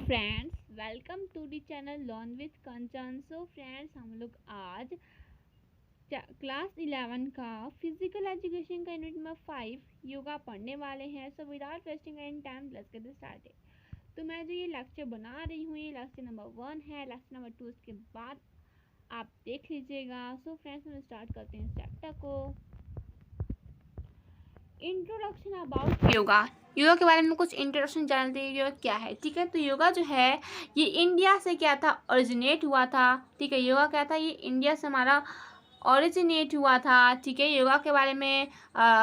Friends, welcome to the channel learn with Kanchan. So friends, हम लोग आज क्लास 11 का फिजिकल एजुकेशन का यूनिट नंबर 5 योगा पढ़ने वाले हैं। So without wasting any time let's get started. तो मैं जो ये लेक्चर बना रही हूँ, ये लेक्चर नंबर 1 है। लेक्चर नंबर 2 उसके बाद आप देख लीजिएगा। सो फ्रेंड्स, हम स्टार्ट करते हैं इस चैप्टर को। Introduction about yoga. योगा के बारे में कुछ इंट्रोडक्शन जानते हैं, योगा क्या है। ठीक है, तो योगा जो है ये इंडिया से क्या था, ओरिजिनेट हुआ था। ठीक है, योगा क्या था, ये इंडिया से हमारा ओरिजिनेट हुआ था। ठीक है, योगा के बारे में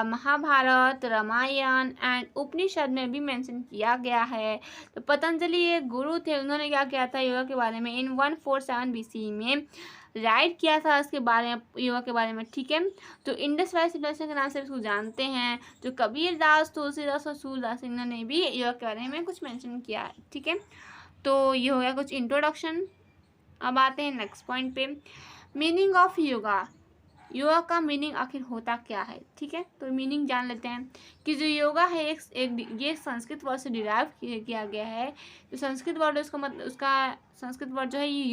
महाभारत, रामायण एंड उपनिषद में भी मेंशन किया गया है। तो पतंजलि एक गुरु थे, उन्होंने क्या किया था योगा के बारे में इन 147 BC में राइट किया था इसके बारे में, योगा के बारे में। ठीक है, तो इंडस वैली सिविलाइजेशन के नाम से इसको जानते हैं। जो कबीरदास, तुलसीदास और सूरदास, इन्होंने भी योगा के बारे में कुछ मेंशन किया है। ठीक है, तो ये हो गया कुछ इंट्रोडक्शन। अब आते हैं नेक्स्ट पॉइंट पे, मीनिंग ऑफ योगा। योगा का मीनिंग आखिर होता क्या है। ठीक है, तो मीनिंग जान लेते हैं कि जो योगा है ये संस्कृत वर्ड से डिराइव किया गया है। जो संस्कृत वर्ड है उसका मतलब, उसका संस्कृत वर्ड जो है ये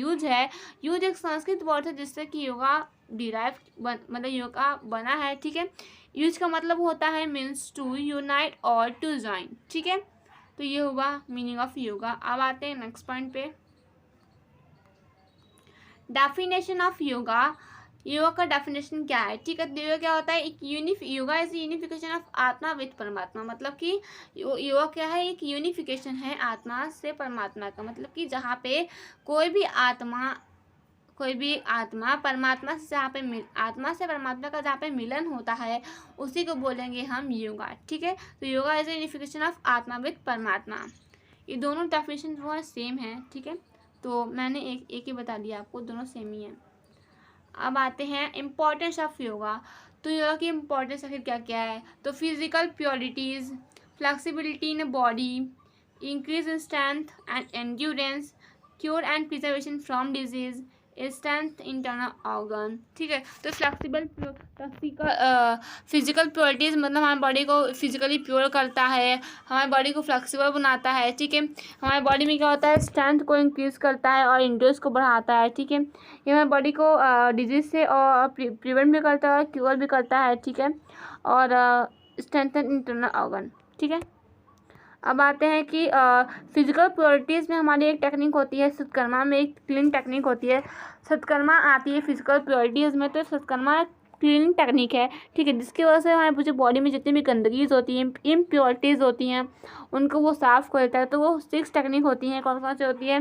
यूज एक संस्कृत वर्ड है जिससे कि योगा डिराइव मतलब योगा बना है। ठीक है, यूज का मतलब होता है मीन्स टू यूनाइट और टू ज्वाइन। ठीक है, तो ये होगा मीनिंग ऑफ योगा। अब आते हैं नेक्स्ट पॉइंट पे, डेफिनेशन ऑफ योगा। योगा का डेफिनेशन क्या है। ठीक है, तो योगा क्या होता है, एक योगा इज यूनिफिकेशन ऑफ आत्मा विद परमात्मा। मतलब कि योगा क्या है, एक यूनिफिकेशन है आत्मा से परमात्मा का। मतलब कि जहाँ पे कोई भी आत्मा परमात्मा से जहाँ पे आत्मा से परमात्मा का जहाँ पे मिलन होता है उसी को बोलेंगे हम योगा। ठीक है, तो योगा इज यूनिफिकेशन ऑफ आत्मा विद परमात्मा। ये दोनों डेफिनेशन जो है सेम है। ठीक है, तो मैंने एक ही बता दिया आपको, दोनों सेम ही है। अब आते हैं इम्पोर्टेंस ऑफ योगा। तो योगा की इम्पोर्टेंस आखिर क्या क्या है। तो physical purities, flexibility in body, increase in strength and endurance, cure and preservation from disease, strength internal organ. ठीक है, तो फिजिकल प्योरिटीज़ मतलब हमारी बॉडी को फिजिकली प्योर करता है, हमारी बॉडी को फ्लेक्सिबल बनाता है। ठीक है, हमारी बॉडी में क्या होता है, स्ट्रेंथ को इंक्रीज करता है और इंड्योरेंस को बढ़ाता है। ठीक है, ये हमारी बॉडी को डिजीज से और प्रिवेंट भी करता है, क्योर भी करता है। ठीक है, और स्ट्रेंथन इंटरनल ऑर्गन। ठीक है, अब आते हैं कि फिजिकल प्योरिटीज़ में हमारी एक टेक्निक होती है सत्कर्मा में, एक क्लीन टेक्निक होती है। सत्कर्मा आती है फिजिकल प्योरिटीज़ में, तो सत्कर्मा क्लीनिंग टेक्निक है। ठीक है, जिसकी वजह से हमारे जो बॉडी में जितनी भी गंदगीज होती हैं, इम्प्योरिटीज़ होती हैं, उनको वो साफ़ कर देता है। तो वो 6 टेक्निक होती हैं। कौन कौन सी होती है,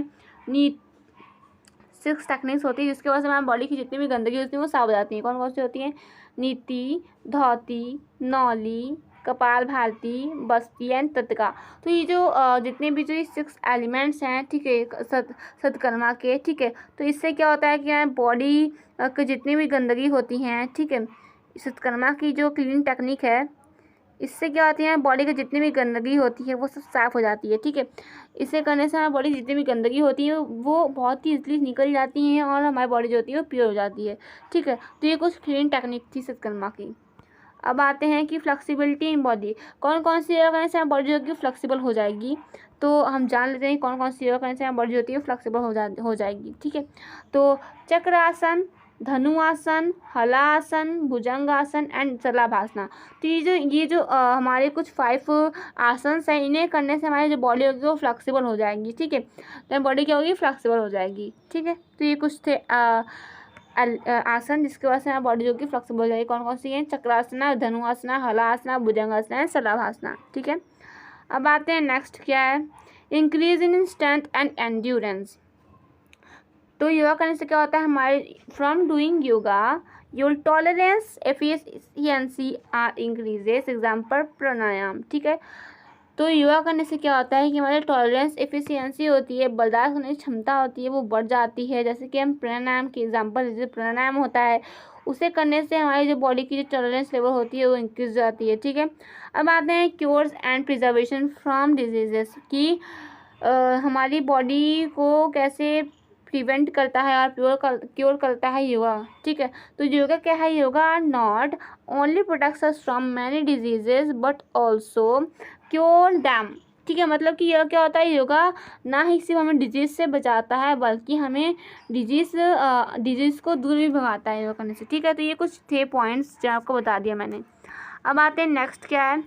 6 टेक्निक्स होती है जिसकी वजह से हमारी बॉडी की जितनी भी गंदगी होती है वो साफ हो जाती है। कौन कौन सी होती हैं, नीति, धौती, नौली, कपाल भारती, बस्ती एंड तत्का। तो ये जो जितने भी जो 6 एलिमेंट्स हैं, ठीक है, सत्कर्मा के। ठीक है, तो इससे क्या होता है कि बॉडी की जितनी भी गंदगी होती हैं, ठीक है, सत्कर्मा की जो क्लीनिंग टेक्निक है, इससे क्या होती है, बॉडी की जितनी भी गंदगी होती है वो सब साफ़ हो जाती है। ठीक है, इसे करने से हमारी बॉडी जितनी भी गंदगी होती है वो बहुत ही ईजिली निकल जाती हैं और हमारी बॉडी जो होती है वो प्योर हो जाती है। ठीक है, तो ये कुछ क्लीनिंग टेक्निक थी सत्कर्मा की। अब आते हैं कि फ्लेक्सिबिलिटी इन बॉडी। कौन कौन सी योगा करने से हमारी बॉडी जो होगी फ्लेक्सिबल हो जाएगी। तो हम जान लेते हैं कौन कौन सी योगा करने से हमारी बॉडी जो होती है फ्लेक्सिबल हो जाएगी। ठीक है, तो चक्रासन, धनुआसन, हलासन, भुजंगासन एंड शलभासना। तो ये जो हमारे कुछ 5 आसन्स हैं, इन्हें करने से हमारी जो बॉडी होगी वो फ्लेक्सिबल हो जाएगी। ठीक है, तो बॉडी क्या होगी, फ्लेक्सिबल हो जाएगी। ठीक है, तो ये कुछ थे आसन जिसकी वजह से हमारी बॉडी जो कि फ्लेक्सिबल हो जाएगी। कौन कौन सी हैं, चक्रासना, धनुआसना, हलासना, भुजंगासना एंड शलभासना। ठीक है, अब आते हैं नेक्स्ट क्या है, increase in strength and endurance. तो योगा करने से क्या होता है, हमारे from doing yoga your tolerance, efficiency are increases. Example pranayama. ठीक है, तो योगा करने से क्या होता है कि हमारी टॉलरेंस, एफिशिएंसी होती है, बर्दाश्त करने की क्षमता होती है, वो बढ़ जाती है। जैसे कि हम प्राणायाम की एग्जांपल, जैसे प्राणायाम होता है उसे करने से हमारी जो बॉडी की जो टॉलरेंस लेवल होती है वो इंक्रीज जाती है। ठीक है, अब आते हैं cures and preservation from diseases कि हमारी बॉडी को कैसे प्रिवेंट करता है और क्योर करता है योगा। ठीक है, तो योगा क्या है, yoga not only protects us from many diseases but also cure them. ठीक है। मतलब कि यह क्या होता है, योगा ना ही सिर्फ हमें डिजीज़ से बचाता है बल्कि हमें डिजीज़ को दूर भी भगाता है योगा करने से, ठीक है। तो ये कुछ थे पॉइंट्स जो आपको बता दिया मैंने। अब आते हैं नेक्स्ट क्या है,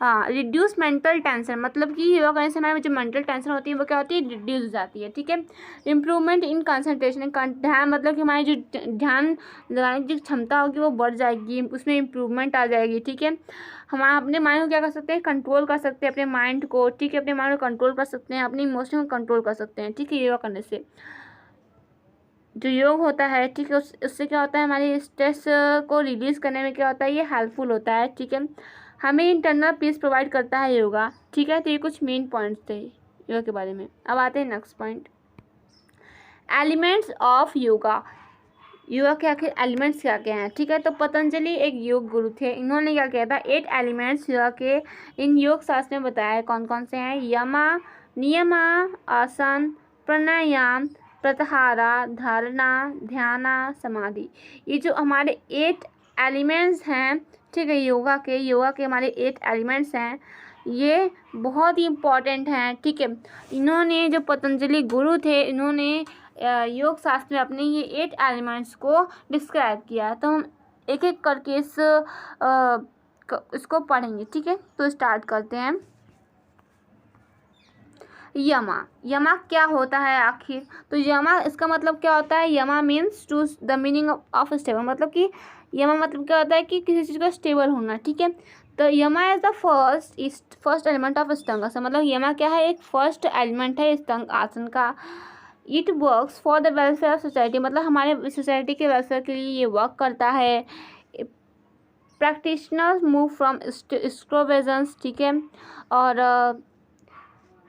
रिड्यूस मेंटल टेंशन। मतलब कि योगा करने से हमारी जो मेंटल टेंशन होती है वो क्या होती है, रिड्यूस हो जाती है, ठीक है। इम्प्रूवमेंट इन कंसंट्रेशन, ध्यान मतलब कि हमारी जो ध्यान लगाने की जो क्षमता होगी वो बढ़ जाएगी, उसमें इम्प्रूवमेंट आ जाएगी, ठीक है। हम अपने माइंड को क्या कर सकते हैं, कंट्रोल कर सकते हैं अपने माइंड को, ठीक है। अपने माइंड को कंट्रोल कर सकते हैं, अपने इमोशन को कंट्रोल कर सकते हैं, ठीक है। योगा करने से जो योग होता है, ठीक है, उससे क्या होता है, हमारे स्ट्रेस को रिलीज़ करने में क्या होता है, ये हेल्पफुल होता है, ठीक है। हमें इंटरनल पीस प्रोवाइड करता है योगा, ठीक है। तो ये कुछ मेन पॉइंट्स थे योगा के बारे में। अब आते हैं next point, elements of yoga. Yoga के आखिर एलिमेंट्स क्या क्या हैं, ठीक है। तो पतंजलि एक योग गुरु थे, इन्होंने क्या किया था, 8 एलिमेंट्स योगा के इन योग शास्त्र में बताया है। कौन कौन से हैं, यमा, नियमा, आसन, प्राणायाम, प्रत्याहार, धारणा, ध्यान, समाधि। ये जो हमारे 8 एलिमेंट्स हैं, ठीक है, योगा के हमारे 8 एलिमेंट्स हैं, ये बहुत ही इम्पॉर्टेंट हैं, ठीक है। इन्होंने जो पतंजलि गुरु थे, इन्होंने योग शास्त्र में अपने ये 8 एलिमेंट्स को डिस्क्राइब किया। तो हम एक एक करके इसको पढ़ेंगे, ठीक है। तो स्टार्ट करते हैं। यमा क्या होता है आखिर, तो यमा इसका मतलब क्या होता है, yama means to the meaning of stable. मतलब कि यमा मतलब क्या होता है कि किसी चीज़ का स्टेबल होना, ठीक है। तो yama is the first element of स्तंग। मतलब यमा क्या है, एक फर्स्ट एलिमेंट है स्तंग आसन का। It works for the welfare of society, मतलब हमारे सोसाइटी के वेलफेयर के लिए ये वर्क करता है। प्रैक्टिशनर्स मूव फ्रॉम स्ट्रोवेजन्स, ठीक है। और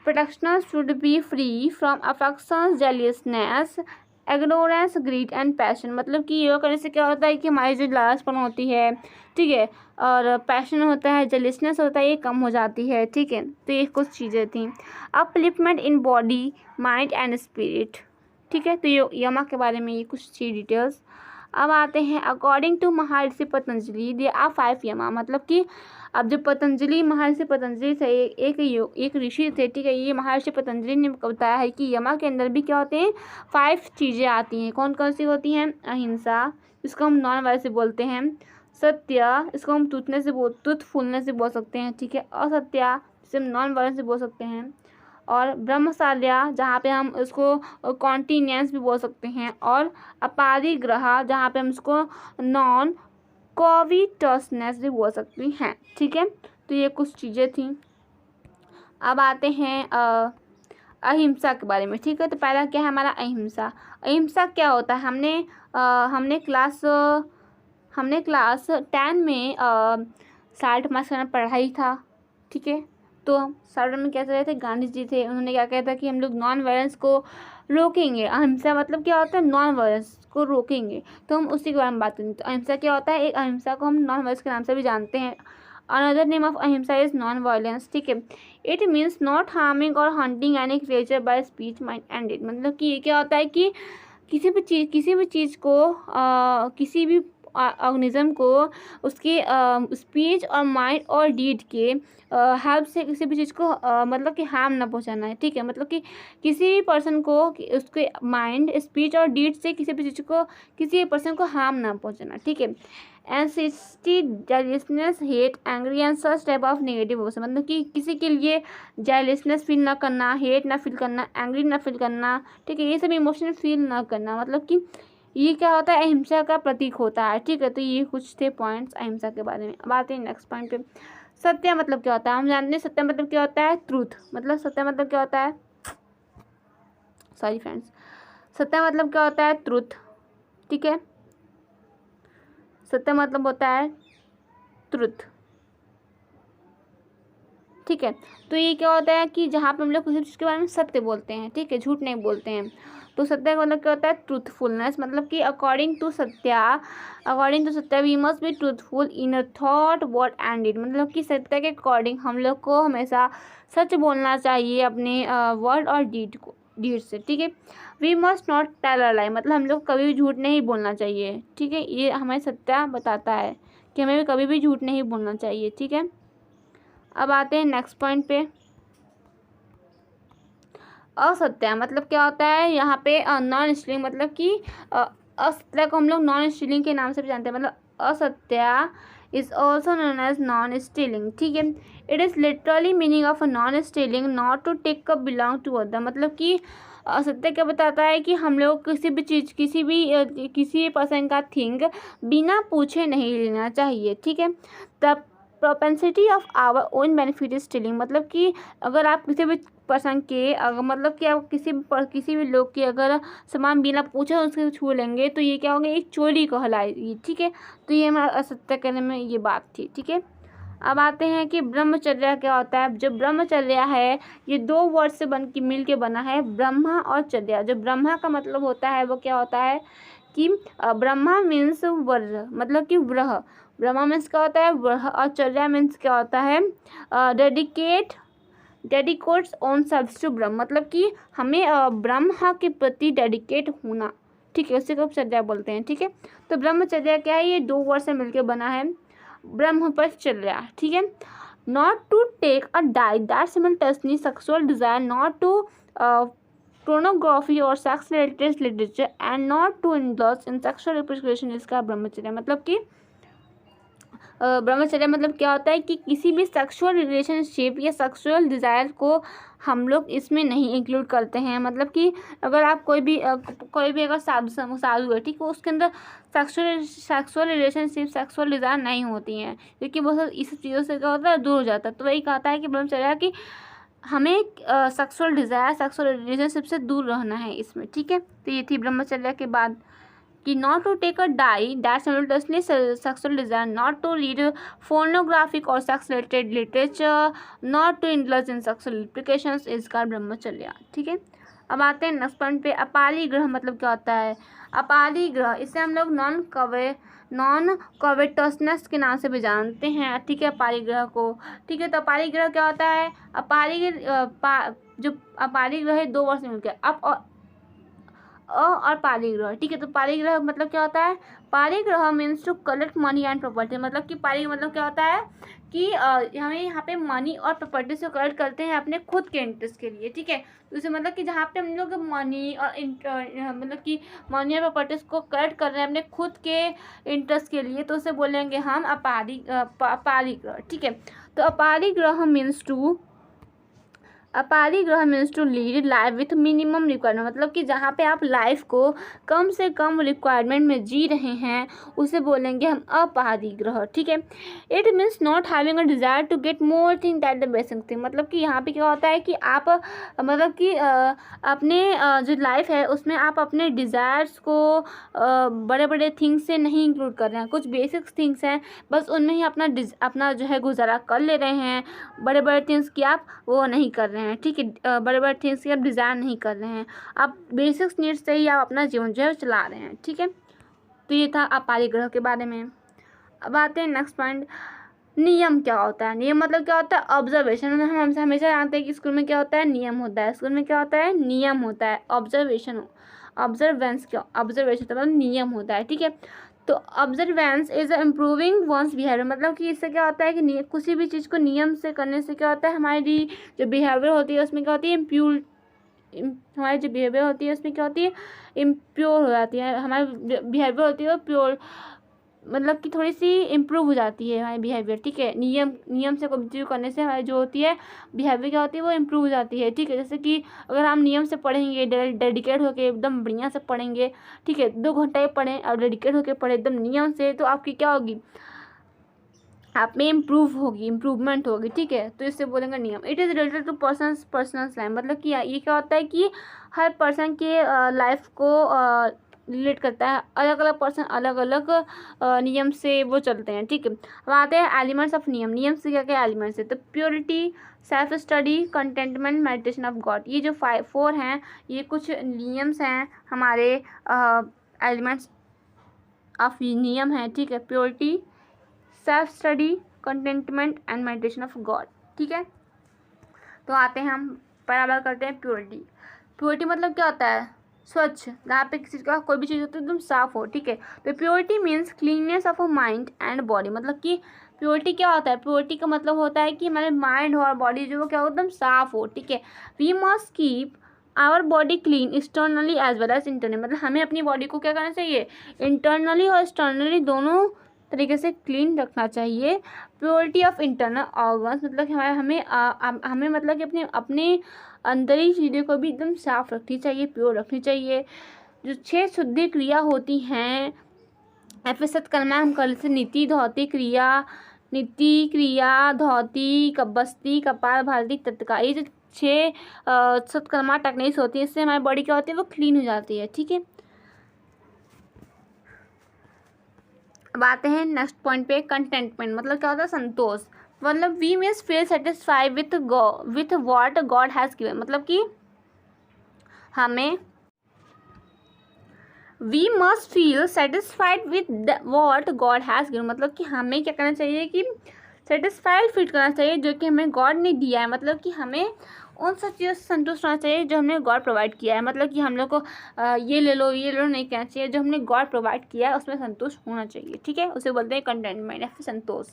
practitioners should be free from affections, jealousness, ignorance, greed and passion। मतलब कि योगा करने से क्या होता है कि हमारी जो लालचपन होती है, ठीक है, और पैशन होता है, जेलिसनेस होता है, ये कम हो जाती है, ठीक है। तो ये कुछ चीज़ें थी। Upliftment in body, mind and spirit, ठीक है। तो यमा के बारे में ये कुछ थी डिटेल्स। अब आते हैं, according to Maharshi Patanjali they are 5 यमा। मतलब कि अब जो महर्षि पतंजलि थे, एक ऋषि थे, ठीक है। ये महर्षि पतंजलि ने बताया है कि यमा के अंदर भी क्या होते हैं, 5 चीज़ें आती हैं। कौन कौन सी होती हैं, अहिंसा, इसको हम नॉन वायलेंस से बोलते हैं। सत्य, इसको हम ट्रूथफुलनेस से बोल सकते हैं, ठीक है। असत्य, जिसे हम नॉन वायलेंस से बोल सकते हैं। और ब्रह्मचर्य, जहाँ पे हम उसको कॉन्टिन्यूंस भी बोल सकते हैं। और अपरिग्रह, जहाँ पे हम इसको नॉन कॉविटसनेस भी बोल सकती हैं, ठीक है। तो ये कुछ चीज़ें थी। अब आते हैं अहिंसा के बारे में, ठीक है। तो पहला क्या है हमारा अहिंसा। अहिंसा क्या होता है, हमने क्लास 10 में साल्ट मार्च करना पढ़ाई था, ठीक है। तो साल्ट में क्या रहे थे, गांधी जी थे, उन्होंने क्या कहा था कि हम लोग नॉन वायलेंस को रोकेंगे। अहिंसा मतलब क्या होता है, नॉन वायलेंस को रोकेंगे। तो हम उसी के बारे में बात करेंगे। तो अहिंसा क्या होता है, एक अहिंसा को हम नॉन वायलेंस के नाम से भी जानते हैं। अनदर नेम ऑफ अहिंसा इज नॉन वायलेंस, ठीक है। इट मीन्स नॉट हार्मिंग और hunting any creature bye speech, mind and did. मतलब कि ये क्या होता है कि किसी भी चीज़ को किसी भी ऑर्गेनिज्म को उसके स्पीच और माइंड और डीड के हेल्प से किसी भी चीज़ को मतलब कि हार्म ना पहुंचाना है, ठीक है। मतलब कि किसी भी पर्सन को उसके माइंड, स्पीच और डीड से किसी भी चीज़ को, किसी पर्सन को हार्म ना पहुंचाना, ठीक है। Anxiety, jealousness, hate, angry and such type of negative emotion. मतलब कि किसी के लिए जेलिसनेस फील ना करना, हेट ना फील करना, एंग्री ना फील करना, ठीक है, ये सब इमोशन फील ना करना। मतलब कि ये क्या होता है, अहिंसा का प्रतीक होता है, ठीक है। तो ये कुछ थे पॉइंट्स अहिंसा के बारे में। अब आते हैं नेक्स्ट पॉइंट पे। सत्य मतलब क्या होता है, हम जानते हैं सत्य मतलब क्या होता है, ट्रूथ। मतलब सत्य मतलब क्या होता है, सॉरी फ्रेंड्स, सत्य मतलब क्या होता है, ट्रूथ, ठीक है। सत्य मतलब होता है ट्रुथ, ठीक है। तो ये क्या होता है कि जहाँ पे हम लोग किसी चीज़ के बारे में सत्य बोलते हैं, ठीक है, झूठ नहीं बोलते हैं। तो सत्य का मतलब क्या होता है, ट्रूथफुलनेस। मतलब कि according to satya we must be truthful in a thought, word and deed. मतलब कि सत्य के अकॉर्डिंग हम लोग को हमेशा सच बोलना चाहिए अपने वर्ड और डीड से, ठीक है। We must not tell a lie, मतलब हम लोग कभी भी झूठ नहीं बोलना चाहिए, ठीक है। ये हमें सत्य बताता है कि हमें कभी भी झूठ नहीं बोलना चाहिए, ठीक है। अब आते हैं नेक्स्ट पॉइंट पे। असत्या मतलब क्या होता है यहाँ पे नॉन स्टिलिंग, मतलब कि असत्या को हम लोग नॉन स्टिलिंग के नाम से भी जानते हैं, मतलब asatya is also known as non stealing, ठीक है। It is literally meaning of non stealing not to take up belong to other, मतलब कि असत्य क्या बताता है कि हम लोग किसी भी चीज़ किसी भी पर्सन का थिंग बिना पूछे नहीं लेना चाहिए, ठीक है। तब propensity of our own benefit is stealing, मतलब कि अगर आप किसी भी पर्सन के अगर मतलब कि आप किसी भी लोग के अगर सामान बिना पूछे उसके छू लेंगे तो ये क्या होगा, एक चोरी कहलाएगी, ठीक है। तो ये हमारा असत्य करने में ये बात थी, ठीक है। अब आते हैं कि ब्रह्मचर्य क्या होता है। जो ब्रह्मचर्य है ये दो वर्ड से मिल के बना है, ब्रह्मा और चर्या। जो ब्रह्मा का मतलब होता है वो क्या होता है कि ब्रह्मा मीन्स वर, मतलब कि व्रह, ब्रह्मा मीन्स क्या होता है व्रह, और चर्या मीन्स क्या होता है डेडिकेट्स ऑन सेल्फ टू ब्रह्म, मतलब कि हमें ब्रह्मा के प्रति डेडिकेट होना, ठीक है, उसी को चर्या बोलते हैं, ठीक है। तो ब्रह्मचर्या क्या है, ये दो वर्ड से मिलकर बना है, ब्रह्मचर्या, ठीक है। Not to take a diet that simultaneously sexual desire, not to pornography और sex related literature and not to indulge in sexual reproduction, इसका ब्रह्मचर्य, मतलब कि ब्रह्मचर्य मतलब क्या होता है कि किसी भी सेक्सुअल रिलेशनशिप या सेक्सुअल डिज़ायर को हम लोग इसमें नहीं इंक्लूड करते हैं। मतलब कि अगर आप कोई भी अगर साधु है, ठीक है, उसके अंदर सेक्सुअल रिलेशनशिप सेक्सुअल डिज़ायर नहीं होती हैं, क्योंकि वो सब इस चीज़ों से क्या होता है दूर हो जाता है। तो वही कहता है कि ब्रह्मचर्य कि हमें सेक्सुअल डिज़ायर सेक्सुअल रिलेशनशिप से दूर रहना है इसमें, ठीक है। तो ये थी ब्रह्मचर्य के बाद कि not to take a diet that simultaneously sexual desire, not to read pornographic और sex related literature, not to indulge in sexual applications, इसका ब्रह्मचर्य, ठीक है। अब आते हैं नेक्स्ट पॉइंट पे, अपाली ग्रह मतलब क्या होता है। अपाली ग्रह इसे हम लोग नॉन कॉवेटसनेस के नाम से भी जानते हैं, ठीक है, अपाली ग्रह को, ठीक है। तो अपाली ग्रह क्या होता है, जो अपाली ग्रह है दो वर्ष में मिलकर अप और पालिग्रह, ठीक है। तो पालिग्रह मतलब क्या होता है, parigraha means to collect money and property, मतलब कि पाली मतलब क्या होता है कि हमें यहाँ पे मनी और प्रॉपर्टी से कलेक्ट करते हैं अपने खुद के इंटरेस्ट के लिए, ठीक है। तो उसे मतलब कि जहाँ पे हम लोग मनी और मतलब कि मनी और प्रॉपर्टीज को कलेक्ट कर रहे हैं अपने खुद के इंटरेस्ट के लिए, तो उसे बोलेंगे हम अपालिग्रह, ठीक है। तो aparigraha means to lead life with minimum requirement, मतलब कि जहाँ पे आप लाइफ को कम से कम रिक्वायरमेंट में जी रहे हैं उसे बोलेंगे हम अपरिग्रह, ठीक है। It means not having a desire to get more thing that the basic thing, मतलब कि यहाँ पे क्या होता है कि आप मतलब कि अपने जो लाइफ है उसमें आप अपने डिज़ायर्स को बड़े बड़े थिंग्स से नहीं इंक्लूड कर रहे हैं, कुछ बेसिक थिंग्स हैं बस उनमें ही अपना जो है गुजारा कर ले रहे हैं, बड़े बड़े थिंग्स की आप वो नहीं कर रहे हैं, ठीक है। बड़े बड़े थिंग्स की आप डिज़ायर नहीं कर रहे हैं, आप बेसिक्स नीड्स से ही आप अपना जीवन जो है चला रहे हैं, ठीक है। तो ये था अपारिग्रह के बारे में। अब आते हैं नेक्स्ट पॉइंट, नियम क्या होता है। नियम मतलब क्या होता है, ऑब्जर्वेशन। हम हमसे हमेशा जानते हैं कि स्कूल में क्या होता है, नियम होता है। स्कूल में क्या होता है, नियम होता है। ऑब्जर्वेशन मतलब नियम होता है, ठीक है। तो observance is improving one's behaviour, मतलब कि इससे क्या होता है कि किसी भी चीज़ को नियम से करने से क्या होता है, हमारी जो बिहेवियर होती है उसमें क्या होती है हमारी जो बिहेवियर होती है उसमें क्या होती है, इम्प्योर हो जाती है। हमारी बिहेवियर होती है प्योर, मतलब कि थोड़ी सी इम्प्रूव हो जाती है हमारी बिहेवियर, ठीक है। नियम से कंटिन्यू करने से हमारी जो होती है बिहेवियर क्या होती है वो इम्प्रूव हो जाती है, ठीक है। जैसे कि अगर हम नियम से पढ़ेंगे, डेडिकेट होकर एकदम बढ़िया से पढ़ेंगे, ठीक है, 2 घंटे पढ़ें और डेडिकेट होकर पढ़े एकदम नियम से, तो आपकी क्या होगी, आप में इम्प्रूवमेंट होगी, ठीक है। तो इससे बोलेंगे नियम। It is related to personal life, मतलब कि ये क्या होता है कि हर पर्सन के लाइफ को रिलेट करता है, अलग अलग पर्सन अलग अलग नियम से वो चलते हैं, ठीक है। अब आते हैं एलिमेंट्स ऑफ नियम से क्या क्या एलिमेंट्स है। तो purity, self study, contentment, meditation of God, ये जो 4 हैं ये कुछ नियम्स हैं हमारे एलिमेंट्स ऑफ नियम है, ठीक है। Purity, self study, containment and meditation of God, ठीक है। तो आते हैं हम बराबर करते हैं प्योरिटी मतलब क्या होता है, स्वच्छ, जहाँ पे किसी का कोई भी चीज़ होती है एकदम साफ हो, ठीक है। तो purity means cleanness of a mind and body, मतलब कि प्योरिटी क्या होता है, प्योरिटी का मतलब होता है कि हमारे माइंड और बॉडी जो क्या हो एकदम साफ हो, ठीक है। We must keep our body clean externally as well as internally, मतलब हमें अपनी बॉडी को क्या करना चाहिए, इंटरनली और एक्सटर्नली दोनों तरीके से क्लीन रखना चाहिए। प्योरिटी ऑफ इंटरनल ऑर्गन्स, मतलब हमें मतलब कि अपने अंदरी चीज़ों को भी एकदम साफ रखनी चाहिए, प्योर रखनी चाहिए। जो 6 शुद्धि क्रिया होती हैं, एफिसत कलमा हम कर लेते नीति धौती क्रिया, धौती, बस्ती, कपाल भारती, तत्का। ये जो 6 सत्कर्मा टेक्निक्स होती है, इससे हमारी बॉडी क्या होती है, वो क्लीन हो जाती है। ठीक है, अब आते हैं नेक्स्ट पॉइंट पे, कंटेंटमेंट मतलब क्या होता है, संतोष। मतलब we means feel satisfied with what God has given, मतलब कि हमें we must feel satisfied with what God has given, मतलब कि हमें क्या करना चाहिए कि सेटिस्फाइड फील करना चाहिए जो कि हमें गॉड ने दिया है, मतलब कि हमें उन सब चीज़ों से संतुष्ट होना चाहिए जो हमने गॉड प्रोवाइड किया है। मतलब कि हम लोग को ये ले लो नहीं कहना चाहिए, जो हमने गॉड प्रोवाइड किया है उसमें संतुष्ट होना चाहिए। ठीक है, उसे बोलते हैं कंटेंटमेंट या फिर संतोष।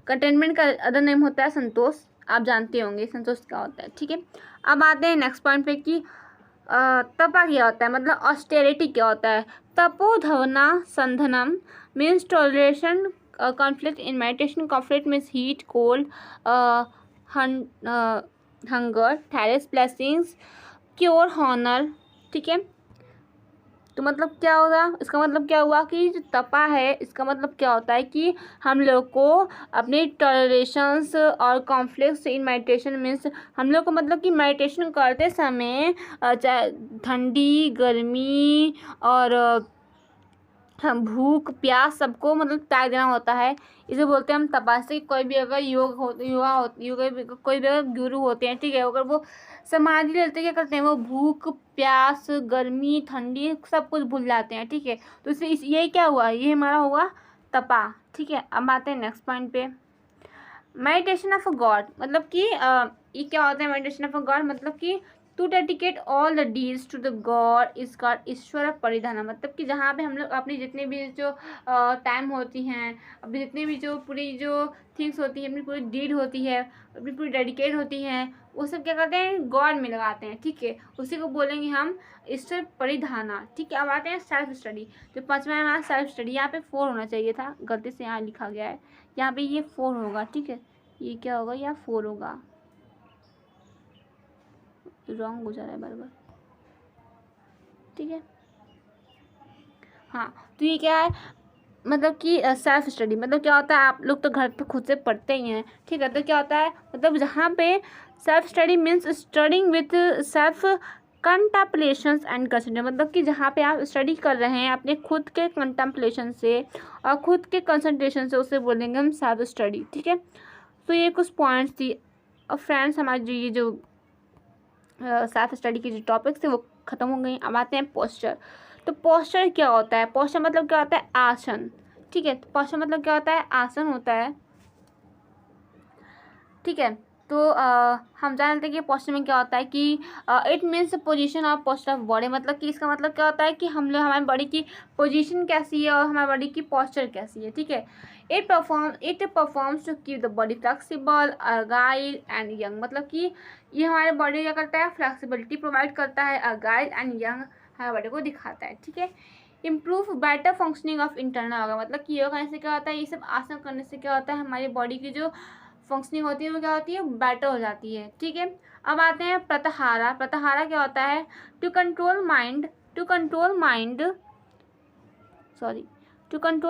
कंटेंटमेंट का अदर नेम होता है संतोष, आप जानते होंगे संतोष क्या होता है। ठीक है, अब आते हैं नेक्स्ट पॉइंट पे कि तपा क्या होता है, मतलब ऑस्टेरिटी क्या होता है। तपोधवना संधनम means toleration conflict in meditation, conflict means heat, cold, hunger, thalys, blessings, cure, honor। ठीक है, तो मतलब क्या होगा, इसका मतलब क्या हुआ कि जो तपा है इसका मतलब क्या होता है कि हम लोग को अपने टॉलरेशंस और कॉन्फ्लिक्ट्स इन मेडिटेशन मीन्स हम लोग को मतलब कि मेडिटेशन करते समय चाहे ठंडी, गर्मी और हम भूख प्यास सबको मतलब त्याग देना होता है। इसे बोलते हैं हम तपस्या। कोई भी अगर कोई भी अगर गुरु होते हैं, ठीक है, अगर वो समाधि लेते क्या करते हैं, वो भूख प्यास गर्मी ठंडी सब कुछ भूल जाते हैं। ठीक है, तो इससे ये क्या हुआ, ये हमारा हुआ तपा। ठीक है, अब आते हैं नेक्स्ट पॉइंट पे, मेडिटेशन ऑफ अ गॉड। मतलब कि ये क्या होता है मेडिटेशन ऑफ अ गॉड, मतलब कि to dedicate all the deeds to the God is God Ishwar परिधान। मतलब कि जहाँ पे हम लोग अपनी जितने भी जो टाइम होती हैं, अपनी जितने भी जो पूरी जो थिंग्स होती हैं, अपनी पूरी डीड होती है, अपनी पूरी डेडिकेट होती हैं, वो सब क्या करते हैं गॉड में लगाते हैं। ठीक है, उसी को बोलेंगे हम ईश्वर परिधाना। ठीक है, अब आते हैं सेल्फ स्टडी। जो 5वां है हमारा सेल्फ स्टडी, यहाँ पे 4 होना चाहिए था, गलती से यहाँ लिखा गया है, यहाँ पे ये 4 होगा। ठीक है, ये क्या होगा, या 4 होगा, रॉन्ग हो जा रहा है बार बार। ठीक है, हाँ, तो ये क्या है, मतलब कि सेल्फ स्टडी मतलब क्या होता है, आप लोग तो घर पे खुद से पढ़ते ही हैं। ठीक है, तो क्या होता है, मतलब जहाँ पे self study means studying with self contemplations and consider. मतलब कि जहाँ पे आप स्टडी कर रहे हैं अपने खुद के कंटेम्पलेशन से और खुद के कंसंट्रेशन से, उसे बोलेंगे हम सेल्फ स्टडी। ठीक है, तो ये कुछ पॉइंट्स थी। अब फ्रेंड्स, हमारी ये जो सेल्फ स्टडी की जो टॉपिक्स थे वो ख़त्म हो गई। अब आते हैं पोस्चर। तो पोस्चर क्या होता है, पोस्चर मतलब क्या होता है, आसन। ठीक है, तो पोस्चर मतलब क्या होता है, आसन होता है। ठीक है, तो हम जानते हैं कि पोस्चर में क्या होता है कि it means position of posture of body. मतलब कि इसका मतलब क्या होता है कि हम लोग हमारी बॉडी की पोजीशन कैसी है और हमारी बॉडी की पोस्चर कैसी है। ठीक है, it performs to keep the body flexible, agile and young. मतलब कि ये हमारे बॉडी क्या करता है, फ्लेक्सिबिलिटी प्रोवाइड करता है, अगाइल एंड यंग हमारे बॉडी को दिखाता है। ठीक है, improve better functioning of internal organ. मतलब कि योगा करने से क्या होता है, ये सब आसन करने से क्या होता है, हमारी बॉडी की जो फंक्शनिंग होती है वो क्या होती है, बेटर हो जाती है। ठीक है, अब आते हैं प्रत्याहारा। प्रत्याहारा क्या होता है, to control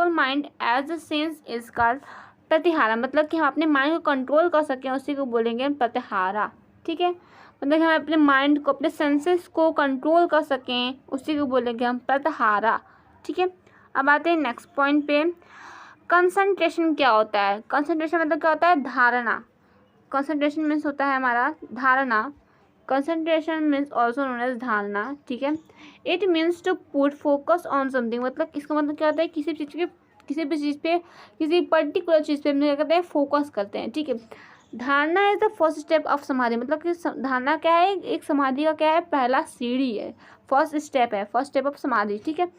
mind as a sense is called प्रत्याहारा। मतलब कि हम अपने माइंड को कंट्रोल कर सकें, उसी को बोलेंगे हम प्रत्याहारा। ठीक है, मतलब कि हम अपने माइंड को, अपने सेंसेस को कंट्रोल कर सकें, उसी को बोलेंगे हम प्रत्याहारा। ठीक है, अब आते हैं नेक्स्ट पॉइंट पे, कंसंट्रेशन क्या होता है। कंसंट्रेशन मतलब क्या होता है, धारणा। कंसंट्रेशन मीन्स होता है हमारा धारणा। Concentration means also known as धारणा। ठीक है, it means to put focus on something. मतलब इसका मतलब क्या होता है, किसी भी चीज़ पे किसी पर्टिकुलर चीज़ पे हम क्या करते हैं, फोकस करते हैं। ठीक है, धारणा is the first step of समाधि। मतलब कि धारणा क्या है, एक समाधि का क्या है, पहला सीढ़ी है, फर्स्ट स्टेप ऑफ समाधि। ठीक है,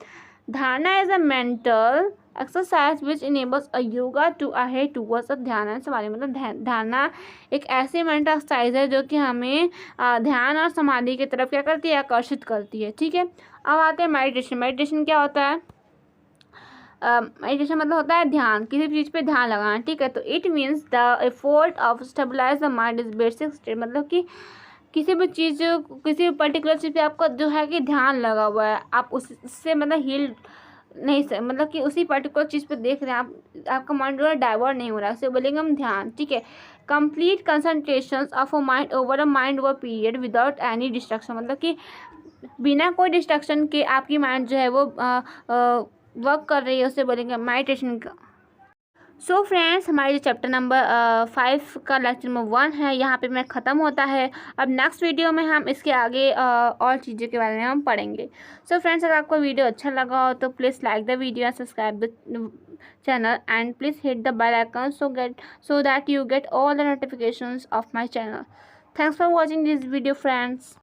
धारणा is a mental exercise which enables a yoga to ahead towards a ध्यान समाधि, मतलब धारणा एक ऐसी मेंटल एक्सरसाइज है जो कि हमें ध्यान और समाधि की तरफ क्या करती है, आकर्षित करती है। ठीक है, अब आते हैं मेडिटेशन। मेडिटेशन क्या होता है? मेडिटेशन मतलब होता है ध्यान, किसी भी चीज़ पे ध्यान लगाना। ठीक है, तो it means the effort of stabilize the mind is basic state, मतलब कि किसी भी चीज़, किसी भी पर्टिकुलर चीज़ पे आपका जो है कि ध्यान लगा हुआ है, आप उससे मतलब हील नहीं सर, मतलब कि उसी पर्टिकुलर चीज़ पे देख रहे हैं आप, आपका माइंड जो है डाइवर्ट नहीं हो रहा है, उसे बोलेंगे हम ध्यान। ठीक है, complete concentration of a mind over a mind over period without any destruction, मतलब कि बिना कोई डिस्ट्रक्शन के आपकी माइंड जो है वो वर्क कर रही है, उसे बोलेंगे मेडिटेशन का। सो फ्रेंड्स, हमारे जो चैप्टर नंबर 5 का लेक्चर नंबर 1 है यहाँ पे मैं ख़त्म होता है। अब नेक्स्ट वीडियो में हम इसके आगे और चीज़ों के बारे में हम पढ़ेंगे। सो फ्रेंड्स, अगर आपको वीडियो अच्छा लगा हो तो please like the video and subscribe the channel and please hit the bell icon so that you get all the notifications of my channel. Thanks for watching this video, friends.